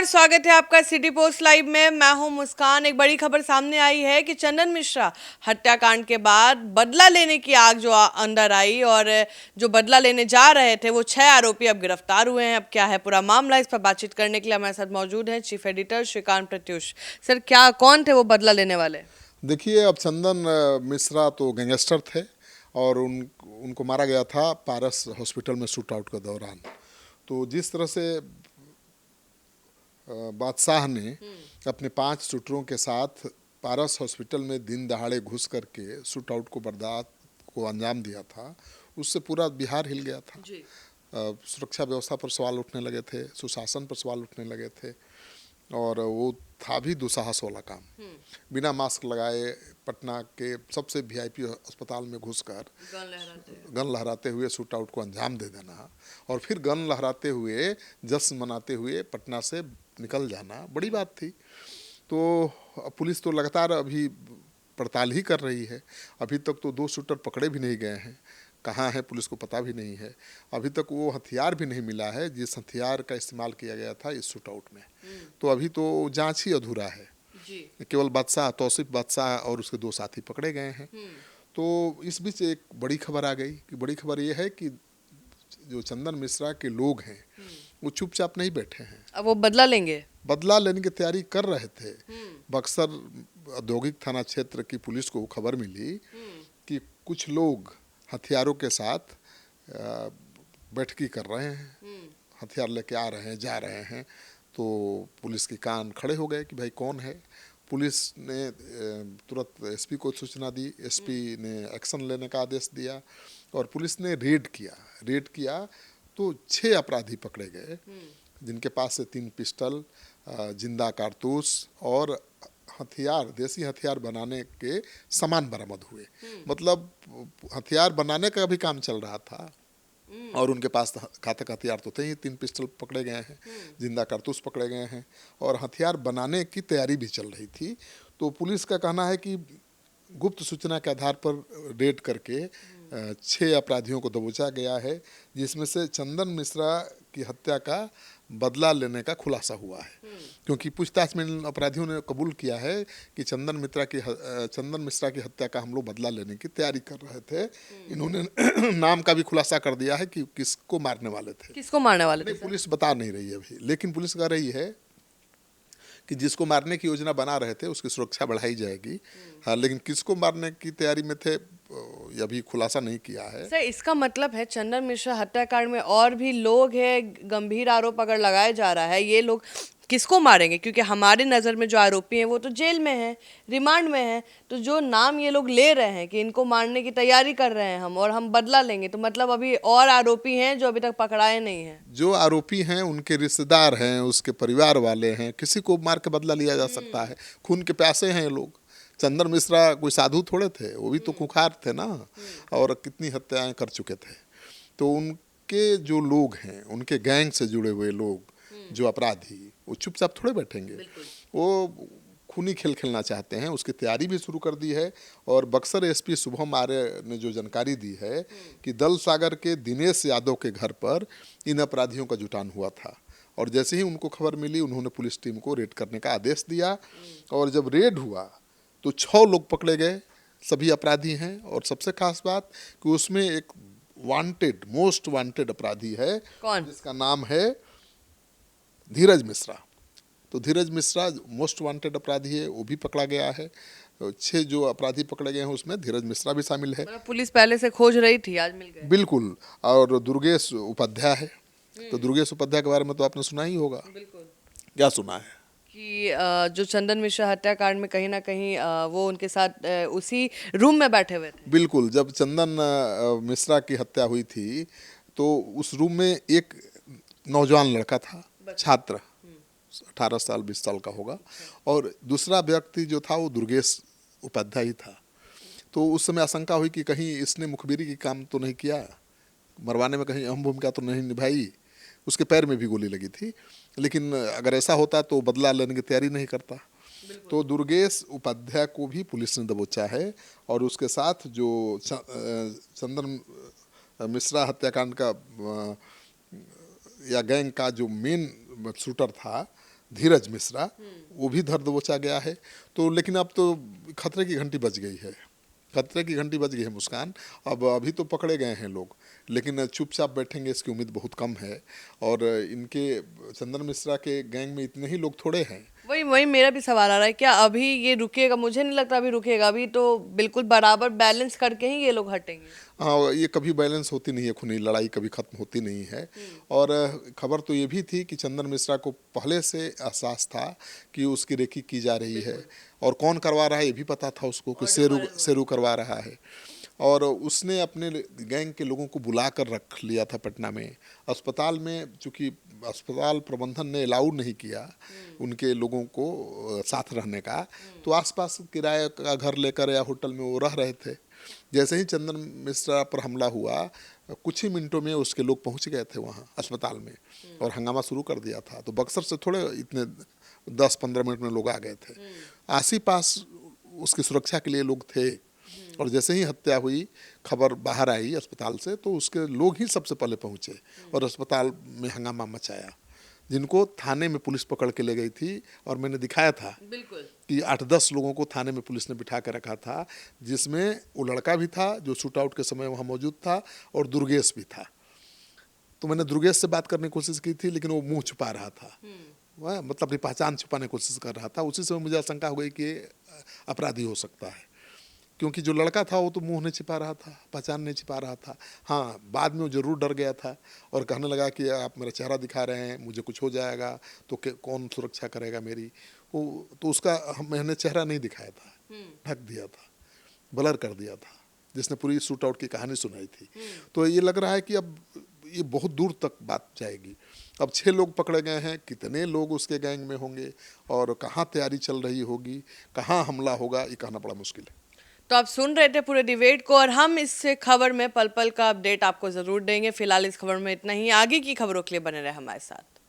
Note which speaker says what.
Speaker 1: नमस्कार, स्वागत है आपका सिटी पोस्ट लाइव में। मैं हूं मुस्कान। एक बड़ी खबर सामने आई है कि चंदन मिश्रा हत्याकांड के बाद बदला लेने की आग जो अंदर आई और जो बदला लेने जा रहे थे वो 6 आरोपी अब गिरफ्तार हुए हैं। अब क्या है पूरा मामला, इस पर बातचीत करने के लिए हमारे साथ मौजूद हैं chief editor Shrikant Pratyush. Sir, क्या कौन थे वो बदला लेने वाले?
Speaker 2: देखिए, अब चंदन मिश्रा तो गैंगस्टर थे और उनको मारा गया था पारस हॉस्पिटल में शूट आउट के दौरान। तो जिस तरह से बादशाह ने अपने 5 शूटरों के साथ पारस हॉस्पिटल में दिन दहाड़े घुस करके शूट आउट को बर्दाश्त को अंजाम दिया था, उससे पूरा बिहार हिल गया था। सुरक्षा व्यवस्था पर सवाल उठने लगे थे, सुशासन पर सवाल उठने लगे थे और वो था भी दुस्साहस वाला काम। बिना मास्क लगाए पटना के सबसे वीआईपी अस्पताल में घुसकर गन लहराते हुए शूट आउट को अंजाम दे देना और फिर गन लहराते हुए जश्न मनाते हुए पटना से निकल जाना बड़ी बात थी। तो पुलिस तो लगातार अभी पड़ताल ही कर रही है। अभी तक तो 2 शूटर पकड़े भी नहीं गए हैं, कहाँ है पुलिस को पता भी नहीं है। अभी तक वो हथियार भी नहीं मिला है जिस हथियार का इस्तेमाल किया गया था इस शूट आउट में। तो अभी तो जांच ही अधूरा है जी। केवल बादशाह, तौसीफ बादशाह और उसके 2 साथी पकड़े गए हैं। तो इस बीच एक बड़ी खबर आ गई कि बड़ी खबर ये है कि जो चंदन मिश्रा के लोग हैं वो चुपचाप नहीं बैठे हैं,
Speaker 1: अब वो बदला लेंगे, बदला
Speaker 2: लेने की तैयारी कर रहे थे। बक्सर औद्योगिक थाना क्षेत्र की पुलिस को खबर मिली कि कुछ लोग हथियारों के साथ बैठकी कर रहे हैं, हथियार लेके आ रहे हैं, जा रहे हैं। तो पुलिस के कान खड़े हो गए कि भाई कौन है। पुलिस ने तुरंत एसपी को सूचना दी, एसपी ने एक्शन लेने का आदेश दिया और पुलिस ने रेड किया तो 6 अपराधी पकड़े गए जिनके पास से 3 पिस्टल, जिंदा कारतूस और हथियार, देसी हथियार बनाने के सामान बरामद हुए। मतलब हथियार बनाने का भी काम चल रहा था और उनके पास घातक हथियार तो थे ही। 3 पिस्टल पकड़े गए हैं, जिंदा कारतूस पकड़े गए हैं और हथियार बनाने की तैयारी भी चल रही थी। तो पुलिस का कहना है कि गुप्त सूचना के आधार पर रेड करके 6 अपराधियों को दबोचा गया है, जिसमें से चंदन मिश्रा की हत्या का बदला लेने का खुलासा हुआ है। क्योंकि पूछताछ में इन अपराधियों ने कबूल किया है कि चंदन मिश्रा की हत्या का हम लोग बदला लेने की तैयारी कर रहे थे। इन्होंने नाम का भी खुलासा कर दिया है कि किसको मारने वाले थे। पुलिस बता नहीं रही है अभी, लेकिन पुलिस कह रही है कि जिसको मारने की योजना बना रहे थे उसकी सुरक्षा बढ़ाई जाएगी। हाँ, लेकिन किसको मारने की तैयारी में थे अभी खुलासा नहीं किया है।
Speaker 1: सर, इसका मतलब है चंदन मिश्रा हत्याकांड में और भी लोग हैं, गंभीर आरोप अगर लगाया जा रहा है, ये लोग किसको मारेंगे? क्योंकि हमारे नज़र में जो आरोपी हैं वो तो जेल में हैं, रिमांड में हैं। तो जो नाम ये लोग ले रहे हैं कि इनको मारने की तैयारी कर रहे हैं हम और हम बदला लेंगे, तो मतलब अभी और आरोपी हैं जो अभी तक पकड़ाए नहीं हैं।
Speaker 2: जो आरोपी हैं उनके रिश्तेदार हैं, उसके परिवार वाले हैं, किसी को मार के बदला लिया जा सकता है। खून के प्यासे हैं ये लोग। चंदन मिश्रा कोई साधु थोड़े थे, वो भी तो खुंखार थे ना, और कितनी हत्याएं कर चुके थे। तो उनके जो लोग हैं, उनके गैंग से जुड़े हुए लोग, जो अपराधी, वो चुपचाप थोड़े बैठेंगे। वो खूनी खेल खेलना चाहते हैं, उसकी तैयारी भी शुरू कर दी है। और बक्सर एसपी शुभम आर्य ने जो जानकारी दी है कि दल सागर के दिनेश यादव के घर पर इन अपराधियों का जुटान हुआ था और जैसे ही उनको खबर मिली उन्होंने पुलिस टीम को रेड करने का आदेश दिया और जब रेड हुआ तो 6 लोग पकड़े गए, सभी अपराधी हैं। और सबसे खास बात कि उसमें एक मोस्ट वांटेड अपराधी है।
Speaker 1: कौन?
Speaker 2: जिसका नाम है धीरज मिश्रा। तो धीरज मिश्रा मोस्ट वांटेड अपराधी है, वो भी पकड़ा गया है। 6 जो अपराधी पकड़े गए हैं उसमें धीरज मिश्रा भी शामिल है।
Speaker 1: पुलिस पहले से खोज रही थी, आज मिल गए।
Speaker 2: बिल्कुल। और दुर्गेश उपाध्याय है। तो दुर्गेश उपाध्याय के बारे में तो आपने सुना ही होगा।
Speaker 1: बिल्कुल।
Speaker 2: क्या सुना है?
Speaker 1: कि जो चंदन मिश्रा हत्याकांड में कहीं ना कहीं वो उनके साथ उसी रूम में बैठे हुए थे।
Speaker 2: बिल्कुल। जब चंदन मिश्रा की हत्या हुई थी तो उस रूम में एक नौजवान लड़का था, छात्र, 18 साल 20 साल का होगा, और दूसरा व्यक्ति जो था वो दुर्गेश उपाध्याय ही था। तो उस समय आशंका हुई कि कहीं इसने मुखबिरी की काम तो नहीं किया, मरवाने में कहीं अहम भूमिका तो नहीं निभाई। उसके पैर में भी गोली लगी थी, लेकिन अगर ऐसा होता तो बदला लेने की तैयारी नहीं करता। तो दुर्गेश उपाध्याय को भी पुलिस ने दबोचा है और उसके साथ जो चंदन मिश्रा हत्याकांड का या गैंग का जो मेन शूटर था धीरज मिश्रा, वो भी धर दबोचा गया है। तो लेकिन अब तो खतरे की घंटी बज गई है, खतरे की घंटी बज गई है मुस्कान। अब अभी तो पकड़े गए हैं लोग, लेकिन चुपचाप बैठेंगे इसकी उम्मीद बहुत कम है। और इनके चंदन मिश्रा के गैंग में इतने ही लोग थोड़े हैं।
Speaker 1: वही वही मेरा भी सवाल आ रहा है, क्या अभी ये रुकेगा? मुझे नहीं लगता अभी रुकेगा, अभी तो बिल्कुल बराबर बैलेंस करके ही ये लोग हटेंगे।
Speaker 2: हाँ, ये कभी बैलेंस होती नहीं है, खूनी लड़ाई कभी खत्म होती नहीं है। और खबर तो ये भी थी कि चंदन मिश्रा को पहले से एहसास था कि उसकी रेकी की जा रही है, और कौन करवा रहा है ये भी पता था उसको कि शेरू करवा रहा है। और उसने अपने गैंग के लोगों को बुला कर रख लिया था पटना में अस्पताल में, चूँकि अस्पताल प्रबंधन ने अलाउ नहीं किया उनके लोगों को साथ रहने का, तो आसपास किराए का घर लेकर या होटल में वो रह रहे थे। जैसे ही चंदन मिश्रा पर हमला हुआ, कुछ ही मिनटों में उसके लोग पहुंच गए थे वहां अस्पताल में और हंगामा शुरू कर दिया था। तो बक्सर से थोड़े इतने 10-15 मिनट में लोग आ गए थे। आसी पास उसकी सुरक्षा के लिए लोग थे, और जैसे ही हत्या हुई, खबर बाहर आई अस्पताल से, तो उसके लोग ही सबसे पहले पहुंचे और अस्पताल में हंगामा मचाया, जिनको थाने में पुलिस पकड़ के ले गई थी। और मैंने दिखाया था
Speaker 1: बिल्कुल
Speaker 2: कि 8-10 लोगों को थाने में पुलिस ने बिठा के रखा था, जिसमें वो लड़का भी था जो शूट आउट के समय वहाँ मौजूद था, और दुर्गेश भी था। तो मैंने दुर्गेश से बात करने की कोशिश की थी, लेकिन वो मुंह छुपा रहा था, वह मतलब अपनी पहचान छुपाने की कोशिश कर रहा था। उसी समय मुझे आशंका हो गई कि अपराधी हो सकता है, क्योंकि जो लड़का था वो तो मुंह नहीं छिपा रहा था, पहचान नहीं छिपा रहा था। हाँ, बाद में वो जरूर डर गया था और कहने लगा कि आप मेरा चेहरा दिखा रहे हैं, मुझे कुछ हो जाएगा तो कौन सुरक्षा करेगा मेरी। वो तो उसका मैंने चेहरा नहीं दिखाया था, ढक दिया था, ब्लर कर दिया था, जिसने पूरी शूट आउट की कहानी सुनाई थी। तो ये लग रहा है कि अब ये बहुत दूर तक बात जाएगी। अब 6 लोग पकड़े गए हैं, कितने लोग उसके गैंग में होंगे और कहाँ तैयारी चल रही होगी, कहाँ हमला होगा, ये कहना बड़ा मुश्किल है।
Speaker 1: तो आप सुन रहे थे पूरे डिबेट को, और हम इस खबर में पल पल का अपडेट आपको जरूर देंगे। फिलहाल इस खबर में इतना ही, आगे की खबरों के लिए बने रहे हमारे साथ।